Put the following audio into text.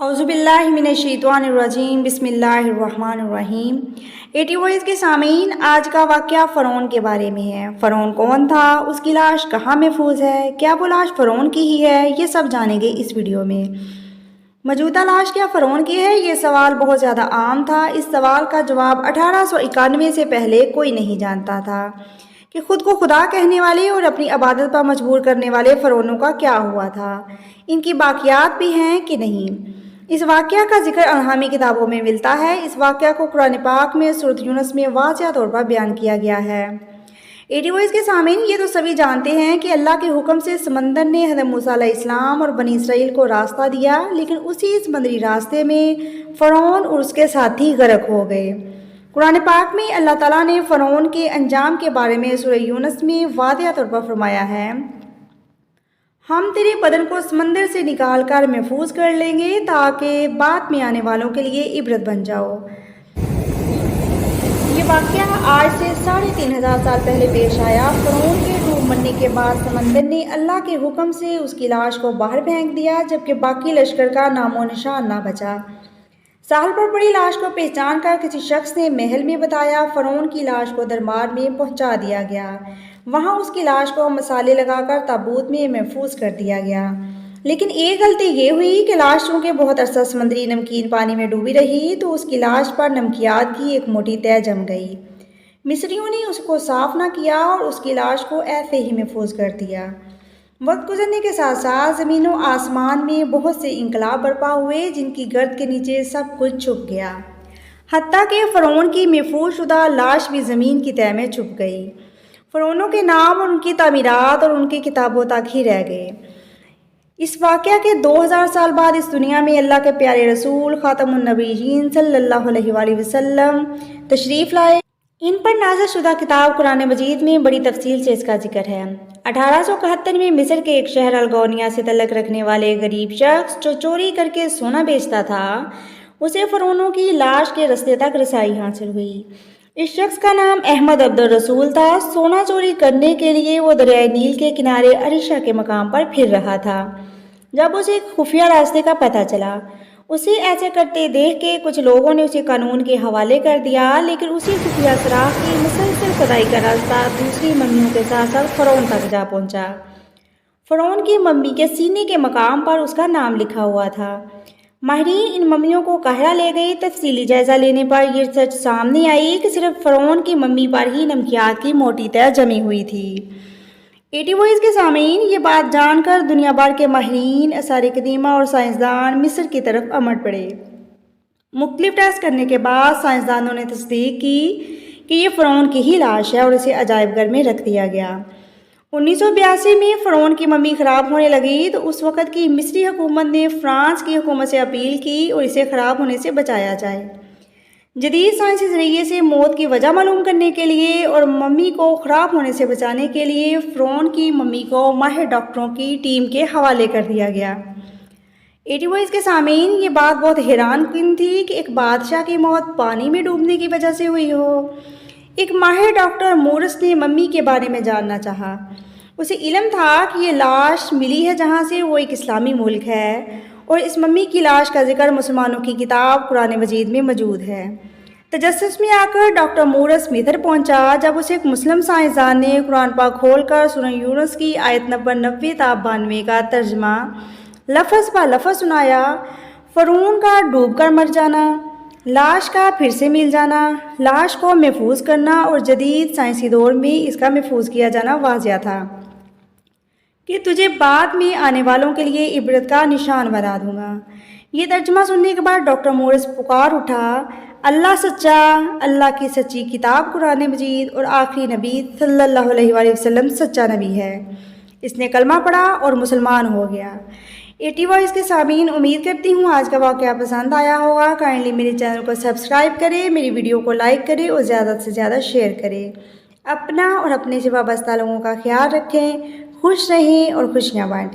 اعوذ باللہ من الشیطان الرجیم بسم اللہ الرحمن الرحیم۔ ایٹی وائس کے سامعین، آج کا واقعہ فرعون کے بارے میں ہے۔ فرعون کون تھا، اس کی لاش کہاں محفوظ ہے، کیا وہ لاش فرعون کی ہی ہے، یہ سب جانیں گے اس ویڈیو میں۔ موجودہ لاش کیا فرعون کی ہے، یہ سوال بہت زیادہ عام تھا۔ اس سوال کا جواب 1891 سے پہلے کوئی نہیں جانتا تھا کہ خود کو خدا کہنے والے اور اپنی عبادت پر مجبور کرنے والے فرعونوں کا کیا ہوا تھا، ان کی باقیات بھی ہیں کہ نہیں۔ اس واقعہ کا ذکر الہامی کتابوں میں ملتا ہے۔ اس واقعہ کو قرآن پاک میں سورۃ یونس میں واضح طور پر بیان کیا گیا ہے۔ ایٹی وائس کے سامعین، یہ تو سبھی جانتے ہیں کہ اللہ کے حکم سے سمندر نے حضرت موسیٰ علیہ السلام اور بنی اسرائیل کو راستہ دیا، لیکن اسی سمندری راستے میں فرعون اور اس کے ساتھی غرق ہو گئے۔ قرآن پاک میں اللہ تعالیٰ نے فرعون کے انجام کے بارے میں سورہ یونس میں واضح طور پر فرمایا ہے، ہم تیرے بدن کو سمندر سے نکال کر محفوظ کر لیں گے تاکہ بعد میں آنے والوں کے لیے عبرت بن جاؤ۔ یہ واقعہ آج سے 3500 سال پہلے پیش آیا۔ فرعون کے ڈوب مرنے کے بعد سمندر نے اللہ کے حکم سے اس کی لاش کو باہر پھینک دیا، جبکہ باقی لشکر کا نام و نشان نہ بچا۔ ساحل پر پڑی لاش کو پہچان کر کسی شخص نے محل میں بتایا۔ فرعون کی لاش کو دربار میں پہنچا دیا گیا۔ وہاں اس کی لاش کو مسالے لگا کر تابوت میں محفوظ کر دیا گیا، لیکن ایک غلطی یہ ہوئی کہ لاش چونکہ بہت عرصہ سمندری نمکین پانی میں ڈوبی رہی تو اس کی لاش پر نمکیات کی ایک موٹی تہہ جم گئی۔ مصریوں نے اس کو صاف نہ کیا اور اس کی لاش کو ایسے ہی محفوظ کر دیا۔ وقت گزرنے کے ساتھ ساتھ زمین و آسمان میں بہت سے انقلاب برپا ہوئے، جن کی گرد کے نیچے سب کچھ چھپ گیا، حتیٰ کہ فرعون کی محفوظ شدہ لاش بھی زمین کی تہہ میں چھپ گئی۔ فرعونوں کے نام اور ان کی تعمیرات اور ان کی کتابوں تک ہی رہ گئے۔ اس واقعہ کے 2000 سال بعد اس دنیا میں اللہ کے پیارے رسول خاتم النبیین صلی اللہ علیہ وآلہ وسلم تشریف لائے۔ ان پر نازل شدہ کتاب قرآن مجید میں بڑی تفصیل سے اس کا ذکر ہے۔ 1871 میں مصر کے ایک شہر الگونیا سے تعلق رکھنے والے غریب شخص جو چوری کر کے سونا بیچتا تھا، اسے فرعونوں کی لاش کے رستے تک رسائی حاصل ہوئی۔ اس شخص کا نام احمد عبد الرسول تھا۔ سونا چوری کرنے کے لیے وہ دریائے نیل کے کنارے عریشہ کے مقام پر پھر رہا تھا جب اسے ایک خفیہ راستے کا پتہ چلا۔ اسے ایسے کرتے دیکھ کے کچھ لوگوں نے اسے قانون کے حوالے کر دیا، لیکن اسی خفیہ سراغ کی مسلسل کھدائی کا راستہ دوسری ممیوں کے ساتھ ساتھ فرعون تک جا پہنچا۔ فرعون کی ممی کے سینے کے مقام پر اس کا نام لکھا ہوا تھا۔ ماہرین ان ممیوں کو قاہرہ لے گئے۔ تفصیلی جائزہ لینے پر یہ سچ سامنے آئی کہ صرف فرعون کی ممی پر ہی نمکیات کی موٹی تہہ جمی ہوئی تھی۔ ایٹی وائس کے سامعین، یہ بات جان کر دنیا بھر کے ماہرین، آثار قدیمہ اور سائنسدان مصر کی طرف امڑ پڑے۔ مختلف ٹیسٹ کرنے کے بعد سائنسدانوں نے تصدیق کی کہ یہ فرعون کی ہی لاش ہے اور اسے عجائب گھر میں رکھ دیا گیا۔ 1982 میں فرعون کی ممی خراب ہونے لگی تو اس وقت کی مصری حکومت نے فرانس کی حکومت سے اپیل کی اور اسے خراب ہونے سے بچایا جائے۔ جدید سائنسی ذریعے سے موت کی وجہ معلوم کرنے کے لیے اور ممی کو خراب ہونے سے بچانے کے لیے فرعون کی ممی کو ماہر ڈاکٹروں کی ٹیم کے حوالے کر دیا گیا۔ ایٹی وائس کے سامعین، یہ بات بہت حیران کن تھی کہ ایک بادشاہ کی موت پانی میں ڈوبنے کی وجہ سے ہوئی ہو۔ ایک ماہر ڈاکٹر مورس نے ممی کے بارے میں جاننا چاہا۔ اسے علم تھا کہ یہ لاش ملی ہے جہاں سے وہ ایک اسلامی ملک ہے، اور اس ممی کی لاش کا ذکر مسلمانوں کی کتاب قرآن مجید میں موجود ہے۔ تجسس میں آ کر ڈاکٹر مورس مصر پہنچا جب اسے ایک مسلم سائنسدان نے قرآن پاک کھول کر سورہ یونس کی آیت نمبر 90 تا 92 کا ترجمہ لفظ بہ لفظ سنایا۔ فرعون کا ڈوب کر مر جانا، لاش کا پھر سے مل جانا، لاش کو محفوظ کرنا اور جدید سائنسی دور میں اس کا محفوظ کیا جانا واضح تھا کہ تجھے بعد میں آنے والوں کے لیے عبرت کا نشان بنا دوں گا۔ یہ ترجمہ سننے کے بعد ڈاکٹر مورس پکار اٹھا، اللہ سچا، اللہ کی سچی کتاب قرآن مجید اور آخری نبی صلی اللہ علیہ وآلہ وسلم سچا نبی ہے۔ اس نے کلمہ پڑھا اور مسلمان ہو گیا۔ ایٹی وائس کے سامعین، امید کرتی ہوں آج کا واقعہ پسند آیا ہوگا۔ کائنڈلی میرے چینل کو سبسکرائب کریں، میری ویڈیو کو لائک کریں اور زیادہ سے زیادہ شیئر کریں۔ اپنا اور اپنے سے وابستہ لوگوں کا خیال رکھیں، خوش رہیں اور خوشیاں بانٹیں۔